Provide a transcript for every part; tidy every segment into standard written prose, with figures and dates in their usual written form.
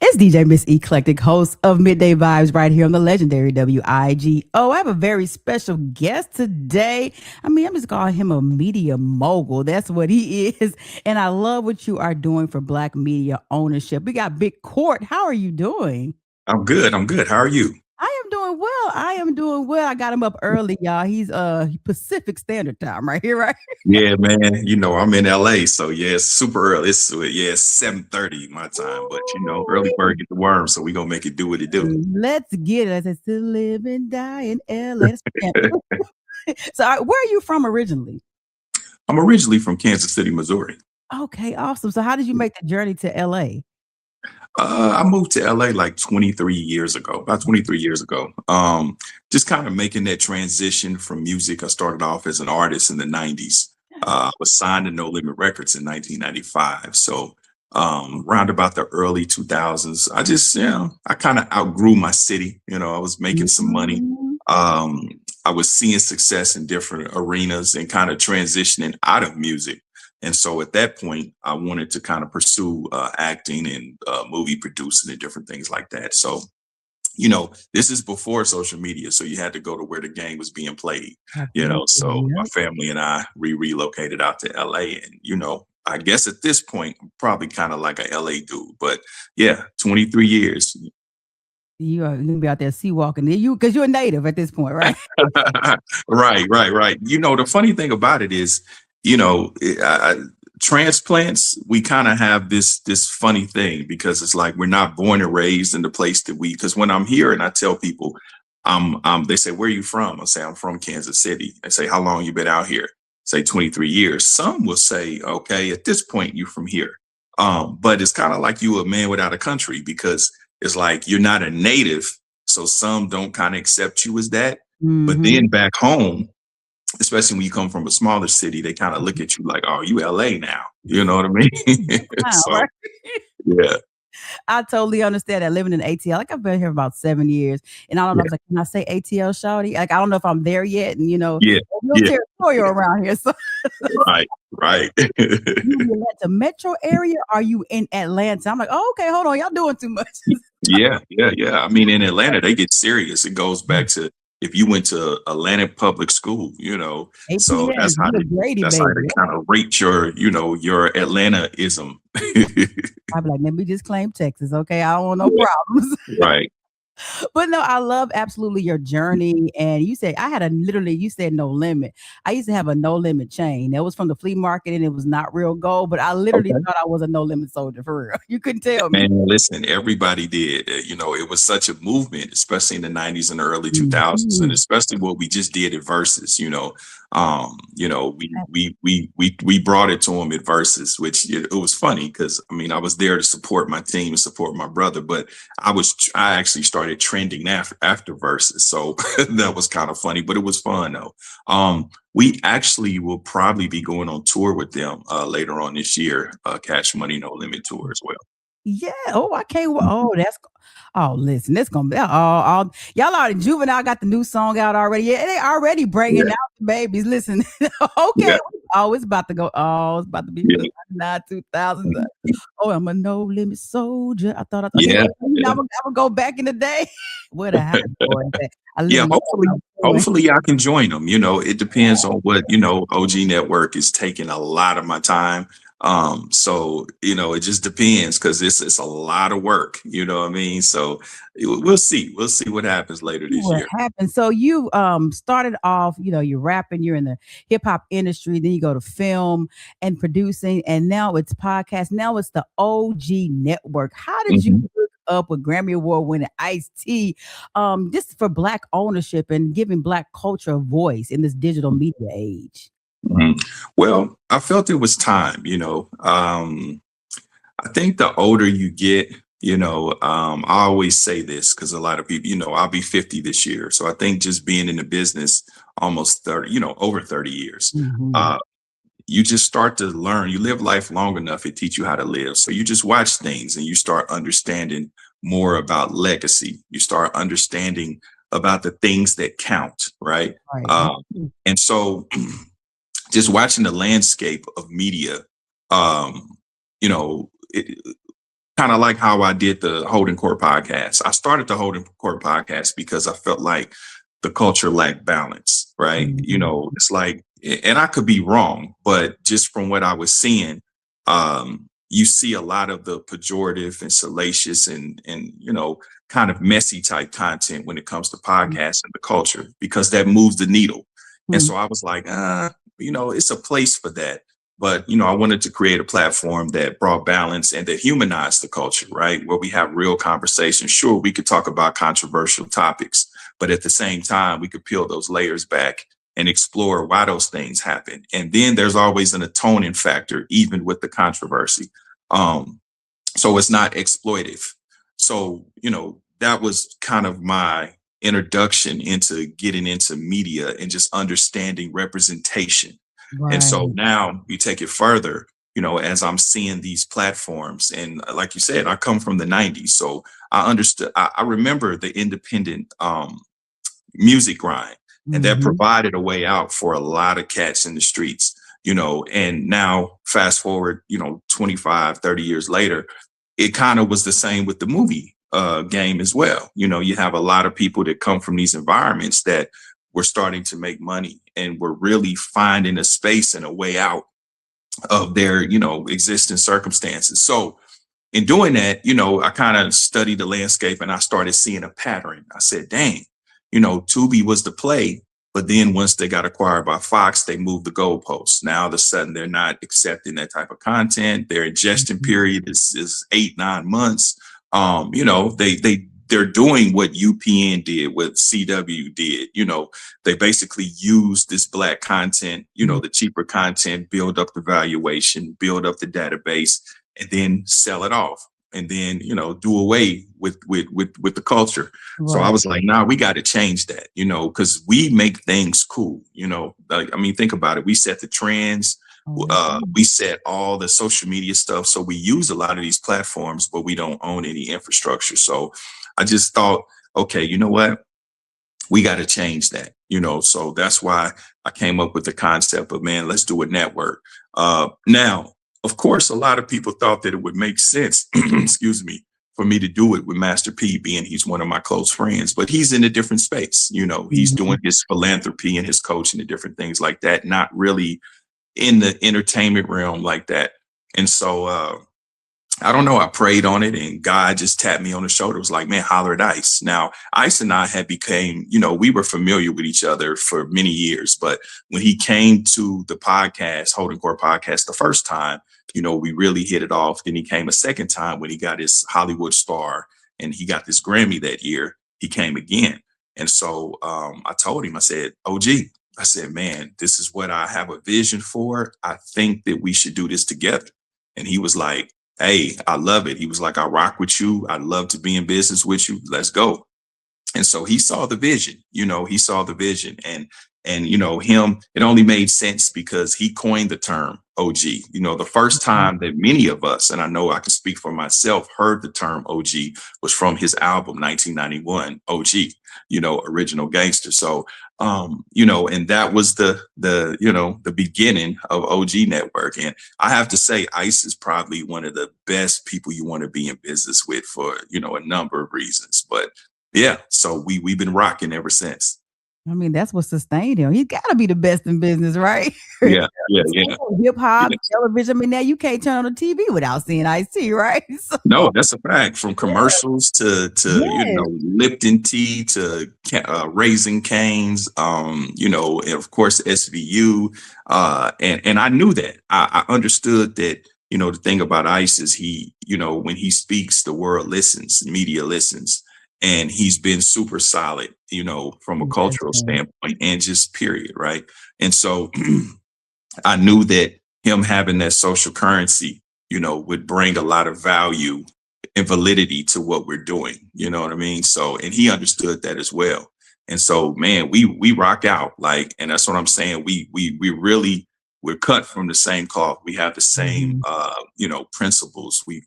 It's DJ Miss Eclectic, host of Midday Vibes, right here on the legendary WIGO. I have a very special guest today. I'm just calling him a media mogul. That's what he is. And I love what you are doing for Black media ownership. We got Big Court. How are you doing? I'm good. How are you? I am doing well. I got him up early, y'all. He's Pacific Standard Time right here, right? Yeah, man. I'm in LA, so yeah, it's super early. It's 7:30 my time, but early bird get the worm, so we gonna make it do what it do. Let's get it. I still live and die in LA. So, where are you from originally? I'm originally from Kansas City, Missouri. Okay, awesome. So, how did you make the journey to LA? I moved to LA like 23 years ago, about 23 years ago. Just kind of making that transition from music. I started off as an artist in the 90s. I was signed to No Limit Records in 1995. So round about the early 2000s, I kind of outgrew my city. I was making some money. I was seeing success in different arenas and kind of transitioning out of music. And so at that point, I wanted to kind of pursue acting and movie producing and different things like that. So, this is before social media. So you had to go to where the game was being played, So my family and I, we relocated out to LA. And, I guess at this point, I'm probably kind of like a LA dude. But yeah, 23 years. You are going to be out there sea walking because you're a native at this point, right? Right. The funny thing about it is, transplants, we kind of have this funny thing because it's like we're not born and raised in the place that because when I'm here and I tell people, they say, where are you from? I say, I'm from Kansas City. They say, how long you been out here? Say 23 years. Some will say, okay, at this point, you from here. But it's kind of like you a man without a country because it's like you're not a native. So some don't kind of accept you as that. Mm-hmm. But then back home, especially when you come from a smaller city, they kind of look at you like, oh, you LA now. You know what I mean? Wow, so, right? Yeah. I totally understand that living in ATL. Like I've been here for about 7 years. And I don't know, I was like, can I say ATL, shawty? Like, I don't know if I'm there yet. And, territorial around here. So. Right. You in the metro area? Are you in Atlanta? I'm like, oh, okay, hold on. Y'all doing too much. Yeah. I mean, in Atlanta, they get serious. It goes back to if you went to Atlantic public school, ATL, so that's how they kind of rate your Atlantaism. I'm like, let me just claim Texas. Okay. I don't want no problems. Right. But no, I love absolutely your journey. And you said you said no limit. I used to have a no limit chain. That was from the flea market and it was not real gold, but I literally thought I was a no limit soldier for real. You couldn't tell me. Man, listen, everybody did. It was such a movement, especially in the 90s and the early 2000s, and especially what we just did at Versus. We brought it to them at Versus, which it was funny because I was there to support my team and support my brother, but I actually started trending after Versus, so that was kind of funny, but it was fun though. We actually will probably be going on tour with them later on this year, Cash Money No Limit tour as well. Yeah. Oh, I can't. Listen, it's gonna be y'all already. Juvenile got the new song out already. Yeah, they already bringing out the babies. Listen, okay. It's about to go. Oh, it's about to be 2000. Oh, I'm a no limit soldier. I thought I'm gonna go back in the day. What happened? Hopefully I can join them. It depends on what OG Network is taking a lot of my time. So it just depends because it's a lot of work, you know what I mean? So we'll see what happens later this year. So you started off, you're rapping, you're in the hip hop industry, then you go to film and producing, and now it's podcast. Now it's the OG Network. How did you hook up with Grammy Award winning Ice-T, just for Black ownership and giving Black culture a voice in this digital media age? Well, I felt it was time, I think the older you get, I always say this because a lot of people, I'll be 50 this year. So I think just being in the business almost 30, over 30 years, you just start to learn. You live life long enough, it teach you how to live. So you just watch things and you start understanding more about legacy. You start understanding about the things that count, right? Right. And so just watching the landscape of media, um, you know, kind of like how I did the Holdin Court Podcast. I started the Holdin Court Podcast because I felt like the culture lacked balance, right? You Mhm. know, it's like, and I could be wrong, but just from what I was seeing, you see a lot of the pejorative and salacious and you know, kind of messy type content when it comes to podcasts and the culture, because that moves the needle. And Mhm. so I was like, you know, it's a place for that. But, you know, I wanted to create a platform that brought balance and that humanized the culture, right? Where we have real conversations. Sure, we could talk about controversial topics, but at the same time, we could peel those layers back and explore why those things happen. And then there's always an atoning factor, even with the controversy. Um, so it's not exploitive. So, you know, that was kind of my introduction into getting into media and just understanding representation. And so Right. now you take it further, you know, as I'm seeing these platforms. And like you said, I come from the 90s. So I understood, I remember the independent music grind, and that Mhm. provided a way out for a lot of cats in the streets, you know. And now fast forward, you know, 25, 30 years later, it kind of was the same with the movie game as well. You know, you have a lot of people that come from these environments that were starting to make money and were really finding a space and a way out of their, you know, existing circumstances. So in doing that, you know, I kind of studied the landscape and I started seeing a pattern. I said, dang, you know, Tubi was the play, but then once they got acquired by Fox, they moved the goalposts. Now all of a sudden they're not accepting that type of content. Their ingestion Mhm. period is 8, 9 months. You know, they're doing what UPN did, what CW did. You know, they basically use this black content, you know, Mhm. the cheaper content, build up the valuation, build up the database, and then sell it off, and then, you know, do away with the culture. So I Right. was like, nah, we got to change that, you know, because we make things cool, you know. Like, I mean, think about it. We set the trends, Oh, that's right. we set all the social media stuff. So we use a lot of these platforms, but we don't own any infrastructure. So I just thought, okay, you know what, we got to change that, you know. So that's why I came up with the concept of, man, let's do a network. Now, of course, a lot of people thought that it would make sense, excuse me, for me to do it with Master P, being he's one of my close friends, but he's in a different space. You know, he's Mhm. doing his philanthropy and his coaching and different things like that, not really in the entertainment realm like that. And so, I don't know. I prayed on it and God just tapped me on the shoulder. It was like, man, holler at Ice. Now, Ice and I had became, you know, we were familiar with each other for many years. But when he came to the podcast, Holdin Court Podcast, the first time, you know, we really hit it off. Then he came a second time when he got his Hollywood star and he got this Grammy that year. He came again. And so I told him, I said, OG, I said, man, this is what I have a vision for. I think that we should do this together. And he was like, hey, I love it. He was like, I rock with you. I'd love to be in business with you. Let's go. And so he saw the vision, you know, he saw the vision, and you know, him, it only made sense because he coined the term OG. You know, the first Mhm. time that many of us, and I know I can speak for myself, heard the term OG was from his album 1991 OG, you know, Original Gangster. So you know, and that was the you know, the beginning of OG Network. And I have to say, Ice is probably one of the best people you want to be in business with for, you know, a number of reasons. But yeah, so we've been rocking ever since. I mean, that's what sustained him. He's gotta be the best in business, right? Yeah, yeah, yeah, Hip hop, yeah. television. I mean, now you can't turn on the TV without seeing Ice-T, right? So No, that's a fact. From yeah. commercials to you Yes. know, Lipton tea to Raising Canes, you know, and of course SVU, and I knew that. I understood that. You know, the thing about Ice is he, you know, when he speaks, the world listens, media listens, and he's been super solid. You know, from a Yes, cultural sir. standpoint and just period, right? And so I knew that him having that social currency, you know, would bring a lot of value and validity to what we're doing. You know what I mean? So, and he understood that as well. And so, man, we rock out like, and that's what I'm saying. We really we're cut from the same cloth. We have the same, principles. We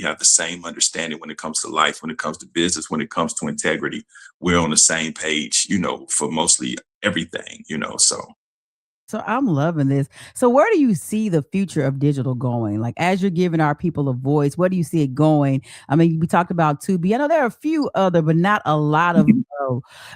have the same understanding when it comes to life, when it comes to business, when it comes to integrity. We're on the same page, for mostly everything, So I'm loving this. So where do you see the future of digital going? Like as you're giving our people a voice, where do you see it going? I mean, we talked about Tubi. I know there are a few other, but not a lot of.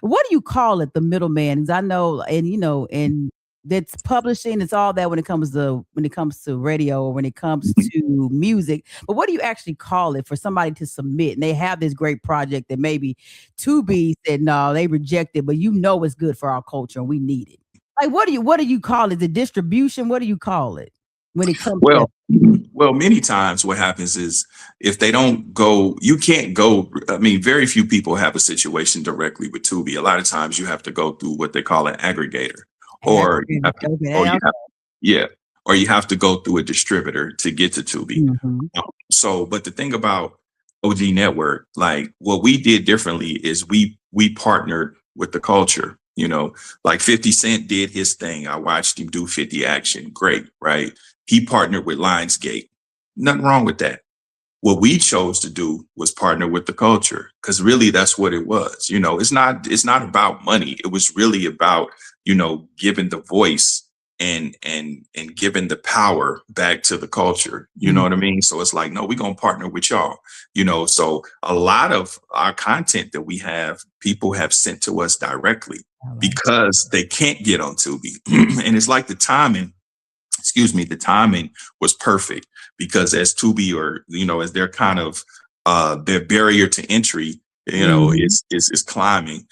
What do you call it? The middleman? 'Cause I know, and and that's publishing. It's all that when it comes to radio or when it comes to music. But what do you actually call it for somebody to submit? And they have this great project that maybe Tubi said no, they rejected, but it's good for our culture and we need it. Like, what do you call it? The distribution? What do you call it when it comes to that? Well, well, many times what happens is if they don't go, you can't go. I mean, very few people have a situation directly with Tubi. A lot of times you have to go through what they call an aggregator, or you have to, or you have, yeah, or you have to go through a distributor to get to Tubi. Mhm. So, but the thing about OG Network, like what we did differently is we partnered with the culture. Like 50 Cent did his thing. I watched him do 50 Action. Great, right? He partnered with Lionsgate. Nothing wrong with that. What we chose to do was partner with the culture, because really that's what it was. It's not about money. It was really about, giving the voice and giving the power back to the culture. You know what I mean? So it's like, no, we're gonna partner with y'all. So a lot of our content that we have, people have sent to us directly because they can't get on Tubi. And it's like the timing was perfect, because as Tubi, or as their kind of their barrier to entry, is climbing.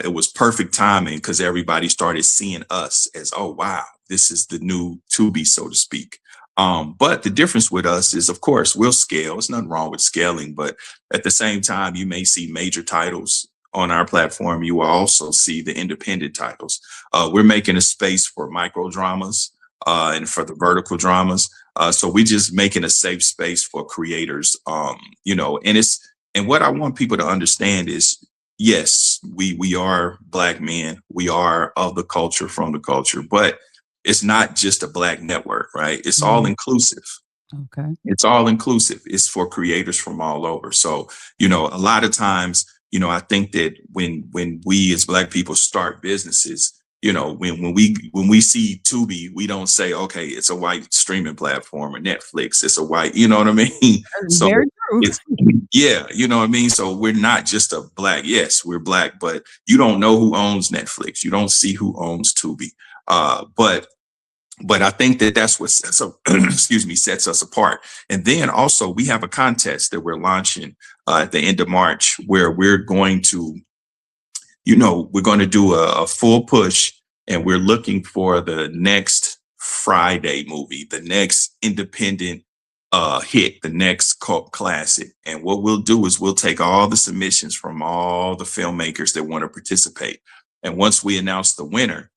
It was perfect timing because everybody started seeing us as, oh wow, this is the new Tubi, so to speak. But the difference with us is, of course, we'll scale. There's nothing wrong with scaling, but at the same time, you may see major titles on our platform. You will also see the independent titles. We're making a space for micro dramas and for the vertical dramas. So we're just making a safe space for creators. And what I want people to understand is, yes, we are Black men. We are of the culture, from the culture, but it's not just a Black network, right? It's all inclusive. Okay. It's all inclusive. It's for creators from all over. So, a lot of times, I think that when we as Black people start businesses, when we see Tubi, we don't say, okay, it's a white streaming platform, or Netflix. It's a white, you know what I mean? So Very true. it's, yeah, you know what I mean? So we're not just a Black. Yes, we're Black, but you don't know who owns Netflix. You don't see who owns Tubi. But I think that that's what sets up, sets us apart. And then also we have a contest that we're launching at the end of March, where we're going to do a full push, and we're looking for the next Friday movie, the next independent hit, the next cult classic. And what we'll do is we'll take all the submissions from all the filmmakers that want to participate. And once we announce the winner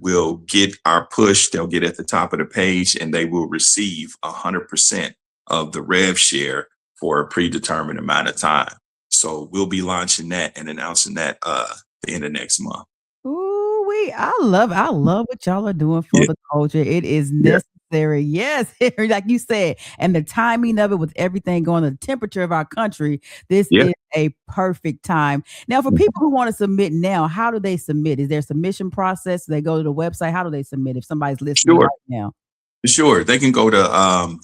will get our push. They'll get at the top of the page, and they will receive 100% of the rev share for a predetermined amount of time. So we'll be launching that and announcing that the end of next month. Ooh, I love what y'all are doing for the culture. It is necessary. Yes, like you said, and the timing of it, with everything going, the temperature of our country, this is a perfect time. Now, for people who want to submit now, how do they submit? Is there a submission process? Do they go to the website? How do they submit if somebody's listening right now? Sure. They can go to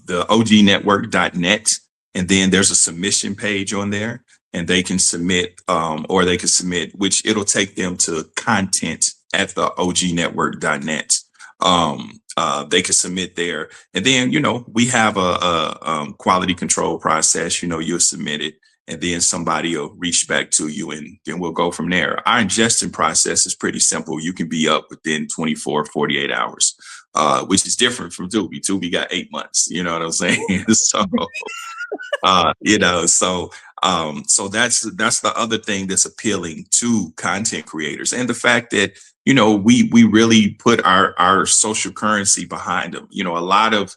the ognetwork.net, and then there's a submission page on there, and they can submit, or they can submit, which it'll take them to content at the ognetwork.net. They can submit there, and then, we have a quality control process. You'll submit it, and then somebody will reach back to you, and then we'll go from there. Our ingestion process is pretty simple. You can be up within 24, 48 hours, which is different from Tubi. Tubi got 8 months, you know what I'm saying? So, so that's the other thing that's appealing to content creators, and the fact that, we really put our social currency behind them. A lot of,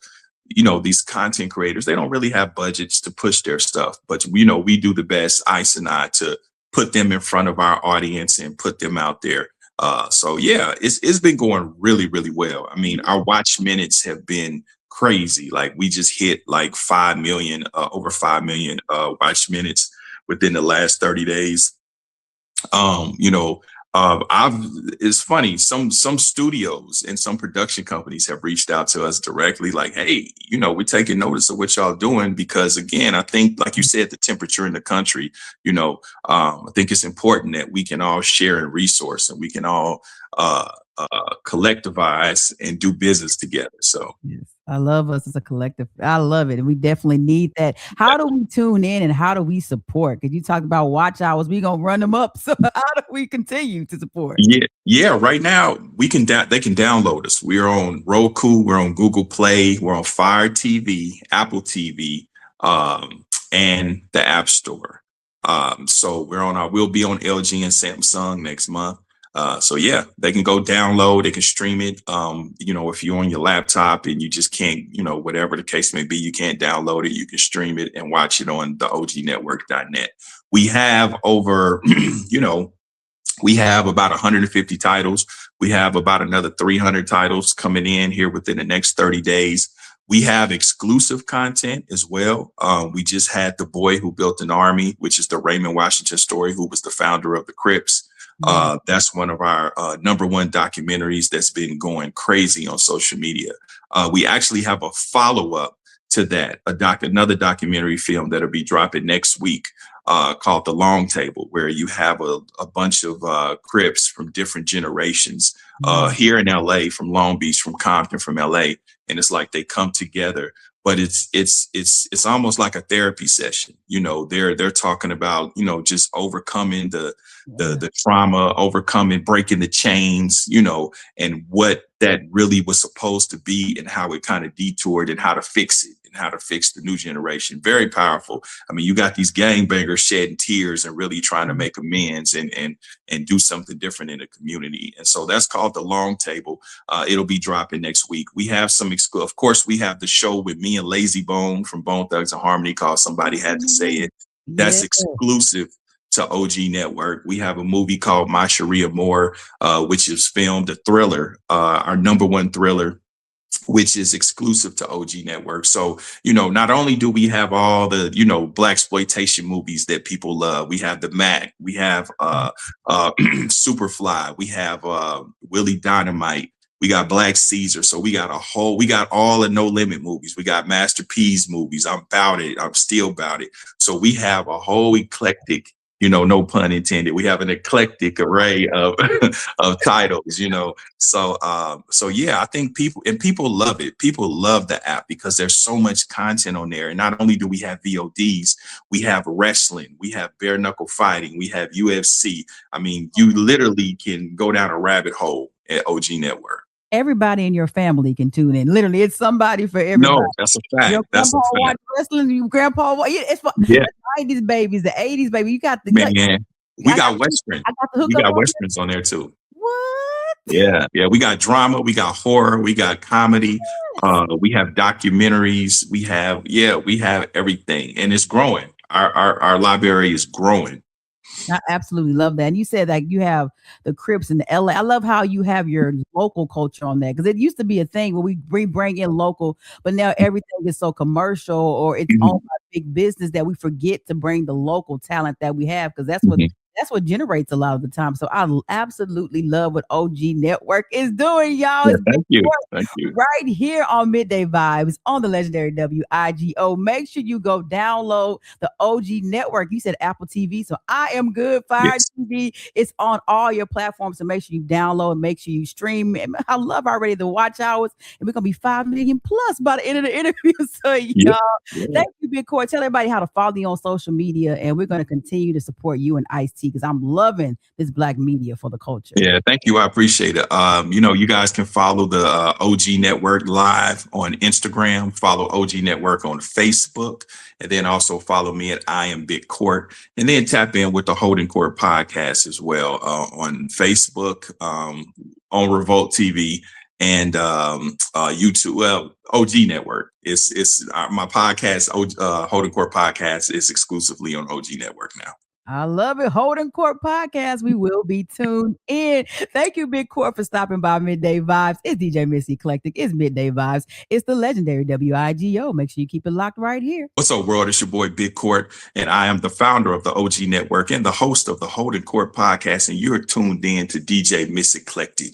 these content creators, they don't really have budgets to push their stuff, but we do the best, Ice and I, to put them in front of our audience and put them out there. So yeah, it's been going really, really well. I mean, our watch minutes have been crazy. Like we just hit like 5 million, over 5 million watch minutes within the last 30 days. You know, I've it's funny, some studios and some production companies have reached out to us directly, like, hey, you know, we're taking notice of what y'all doing, because again, I think, like you said, the temperature in the country, you know, I think it's important that we can all share and resource, and we can all collectivize and do business together. So Yes. I love us as a collective. I love it. And we definitely need that. How do we tune in and how do we support? Because you talked about watch hours. We gonna run them up. So how do we continue to support? yeah, yeah. Right now, they can download us. We're on Roku, we're on Google Play, we're on Fire TV, Apple TV, and the App Store. So we'll be on LG and Samsung next month. So yeah, they can go download, they can stream it. You know, if you're on your laptop and you just can't, you know, whatever the case may be, you can't download it, you can stream it and watch it on the ognetwork.net. We have over, you know, we have about 150 titles. We have about another 300 titles coming in here within the next 30 days. We have exclusive content as well. We just had The Boy Who Built an Army, which is the Raymond Washington story, who was the founder of the Crips. That's one of our number one documentaries that's been going crazy on social media. We actually have a follow-up to that, another documentary film that'll be dropping next week, called The Long Table, where you have a bunch of Crips from different generations here in LA, from Long Beach, from Compton, from LA, and it's like they come together. But it's almost like a therapy session. You know, they're talking about, you know, just overcoming the trauma, overcoming, breaking the chains, you know, and what that really was supposed to be, and how it kind of detoured, and how to fix it, and how to fix the new generation. Very powerful. I mean, you got these gangbangers shedding tears and really trying to make amends and do something different in the community. And so that's called The Long Table. It'll be dropping next week. We have of course, we have the show with me and Lazy Bone from Bone Thugs and Harmony called Somebody Had to Say It. That's exclusive to OG Network. We have a movie called My Sharia Moore, which is filmed, a thriller, our number one thriller, which is exclusive to OG Network. So, you know, not only do we have all the, you know, blaxploitation movies that people love, we have The Mac, we have Superfly, we have Willie Dynamite, we got Black Caesar. So we got all the No Limit movies. We got Master P's movies. I'm About It. I'm Still About It. So we have a whole eclectic, you know, no pun intended. We have an eclectic array of of titles, you know. So yeah, I think people love it. People love the app because there's so much content on there. And not only do we have VODs, we have wrestling, we have bare knuckle fighting, we have UFC. I mean, you literally can go down a rabbit hole at OG Network. Everybody in your family can tune in. Literally, it's somebody for everybody. No, that's a fact. Your That's a grandpa fact. watch wrestling. Your grandpa watch. It's for Yeah, the 90s babies, the 80s baby. You got the man. We I got Western. I got the We hookup got on Westerns on there too. what? Yeah, yeah. We got drama, we got horror, we got comedy, we have documentaries, we have everything, and it's growing. Our library is growing. I absolutely love that. And you said like you have the Crips in the LA. I love how you have your local culture on that because it used to be a thing where we bring in local, but now everything is so commercial or it's Mhm, owned by big business that we forget to bring the local talent that we have because mhm. that's what generates a lot of the time. So I absolutely love what OG Network is doing, y'all. Yeah, It's Big thank you, Court thank you. right here on Midday Vibes on the legendary WIGO. Make sure you go download the OG Network. You said Apple TV, so I am good. Fire Yes, TV. It's on all your platforms, so make sure you download, make sure you stream. And I love already the watch hours, and we're gonna be 5 million plus by the end of the interview. So yeah, y'all, yeah. thank you, Big Court. Tell everybody how to follow you on social media, and we're gonna continue to support you and Ice T because I'm loving this Black media for the culture. Yeah, thank you. I appreciate it. You know, you guys can follow the OG Network live on Instagram, follow OG Network on Facebook, and then also follow me at I Am Big Court, and then tap in with the Holdin Court Podcast as well on Facebook, on Revolt TV, and YouTube. Well, OG Network. It's my podcast. Holdin Court Podcast is exclusively on OG Network now. I love it. Holdin Court Podcast. We will be tuned in. Thank you, Big Court, for stopping by Midday Vibes. It's DJ Miss Eclectic. It's Midday Vibes. It's the legendary WIGO. Make sure you keep it locked right here. What's up, world? It's your boy, Big Court, and I am the founder of the OG Network and the host of the Holdin Court Podcast, and you're tuned in to DJ Miss Eclectic.